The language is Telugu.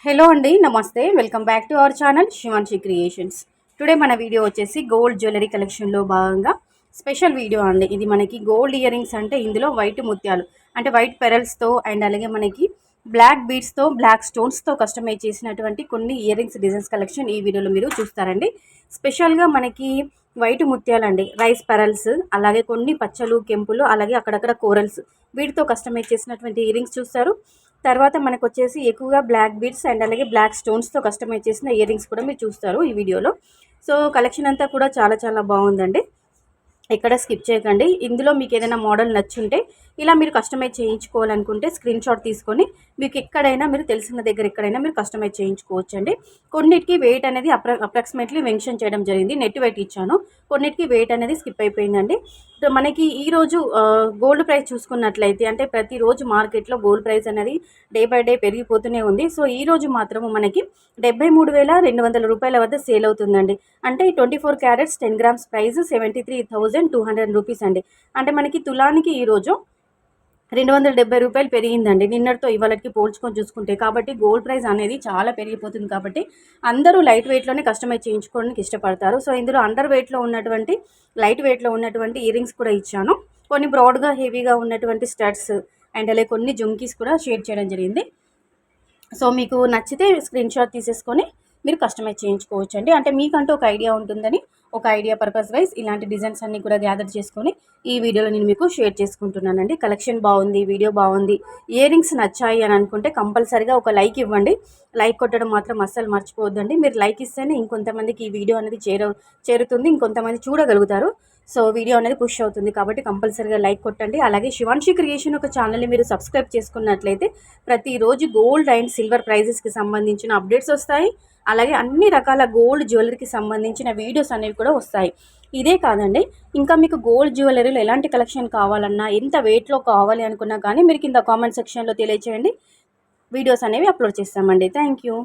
హలో అండి, నమస్తే. Welcome back to our channel Shivanshi creations. Today మన వీడియో వచ్చేసి గోల్డ్ జ్యువెలరీ కలెక్షన్లో భాగంగా స్పెషల్ వీడియో అండి. ఇది మనకి గోల్డ్ ఇయర్ రింగ్స్ అంటే ఇందులో వైట్ ముత్యాలు అంటే వైట్ పెరల్స్తో అండ్ అలాగే మనకి బ్లాక్ బీడ్స్తో బ్లాక్ స్టోన్స్తో కస్టమైజ్ చేసినటువంటి కొన్ని ఇయర్ రింగ్స్ డిజైన్స్ కలెక్షన్ ఈ వీడియోలో మీరు చూస్తారండి. స్పెషల్గా మనకి వైట్ ముత్యాలు అండి, రైస్ పెరల్స్, అలాగే కొన్ని పచ్చలు కెంపులు, అలాగే అక్కడక్కడ కోరల్స్ వీటితో కస్టమైజ్ చేసినటువంటి ఇయర్ రింగ్స్ చూస్తారు. తర్వాత మనకు వచ్చేసి ఎక్కువగా బ్లాక్ బీడ్స్ అండ్ అలాగే బ్లాక్ స్టోన్స్తో కస్టమైజ్ చేసిన ఇయర్ రింగ్స్ కూడా మీరు చూస్తారు ఈ వీడియోలో. సో కలెక్షన్ అంతా కూడా చాలా చాలా బాగుందండి, ఎక్కడ స్కిప్ చేయకండి. ఇందులో మీకు ఏదైనా మోడల్ నచ్చుంటే ఇలా మీరు కస్టమైజ్ చేయించుకోవాలనుకుంటే స్క్రీన్ షాట్ తీసుకొని మీకు ఎక్కడైనా మీరు తెలిసిన దగ్గర ఎక్కడైనా మీరు కస్టమైజ్ చేయించుకోవచ్చు అండి. కొన్నిటికి వెయిట్ అనేది అప్రాక్సిమేట్లీ మెన్షన్ చేయడం జరిగింది, నెట్ వెయిట్ ఇచ్చాను. కొన్నిటికి వెయిట్ అనేది స్కిప్ అయిపోయిందండి. మనకి ఈరోజు గోల్డ్ ప్రైస్ చూసుకున్నట్లయితే అంటే ప్రతిరోజు మార్కెట్లో గోల్డ్ ప్రైస్ అనేది డే బై డే పెరిగిపోతూనే ఉంది. సో ఈరోజు మాత్రము మనకి 73,200 రూపాయల వద్ద సేల్ అవుతుందండి. అంటే 24 క్యారెట్స్ 10 గ్రామ్స్ ప్రైస్ 73,200 రూపీస్ అండి. అంటే మనకి తులానికి ఈరోజు 270 రూపాయలు పెరిగిందండి నిన్నటితో ఇవాళకి పోల్చుకొని చూసుకుంటే. కాబట్టి గోల్డ్ ప్రైస్ అనేది చాలా పెరిగిపోతుంది. కాబట్టి అందరూ లైట్ వెయిట్లోనే కస్టమైజ్ చేయించుకోవడానికి ఇష్టపడతారు. సో ఇందులో అండర్ వెయిట్లో ఉన్నటువంటి లైట్ వెయిట్లో ఉన్నటువంటి ఇయర్ రింగ్స్ కూడా ఇచ్చాను. కొన్ని బ్రాడ్గా హెవీగా ఉన్నటువంటి స్టడ్స్ అండ్ అలాగే కొన్ని జుంకీస్ కూడా షేర్ చేయడం జరిగింది. సో మీకు నచ్చితే స్క్రీన్ షాట్ తీసేసుకొని మీరు కస్టమైజ్ చేయించుకోవచ్చు అండి. అంటే మీకంటూ ఒక ఐడియా ఉంటుందని, ఒక ఐడియా పర్పస్ వైజ్ ఇలాంటి డిజైన్స్ అన్నీ కూడా గ్యాదర్ చేసుకొని ఈ వీడియోలో నేను మీకు షేర్ చేసుకుంటున్నానండి. కలెక్షన్ బాగుంది, వీడియో బాగుంది, ఇయర్ రింగ్స్ నచ్చాయి అని అనుకుంటే కంపల్సరీగా ఒక లైక్ ఇవ్వండి. లైక్ కొట్టడం మాత్రం అస్సలు మర్చిపోవద్దండి. మీరు లైక్ ఇస్తేనే ఇంకొంతమందికి ఈ వీడియో అనేది చేరుతుంది, ఇంకొంతమంది చూడగలుగుతారు. సో వీడియో అనేది పుష్ అవుతుంది. కాబట్టి కంపల్సరీగా లైక్ కొట్టండి. అలాగే శివాన్షి క్రియేషన్ ఒక ఛానల్ని మీరు సబ్స్క్రైబ్ చేసుకున్నట్లయితే ప్రతిరోజు గోల్డ్ అండ్ సిల్వర్ ప్రైజెస్కి సంబంధించిన అప్డేట్స్ వస్తాయి. అలాగే అన్ని రకాల గోల్డ్ జ్యువెలరీకి సంబంధించిన వీడియోస్ అనేవి కూడా వస్తాయి. ఇదే కాదండి, ఇంకా మీకు గోల్డ్ జ్యువెలరీలో ఎలాంటి కలెక్షన్ కావాలన్నా, ఎంత వెయిట్లో కావాలి అనుకున్నా కానీ మీరు కింద కామెంట్ సెక్షన్లో తెలియచేయండి. వీడియోస్ అనేవి అప్లోడ్ చేస్తామండి. Thank you.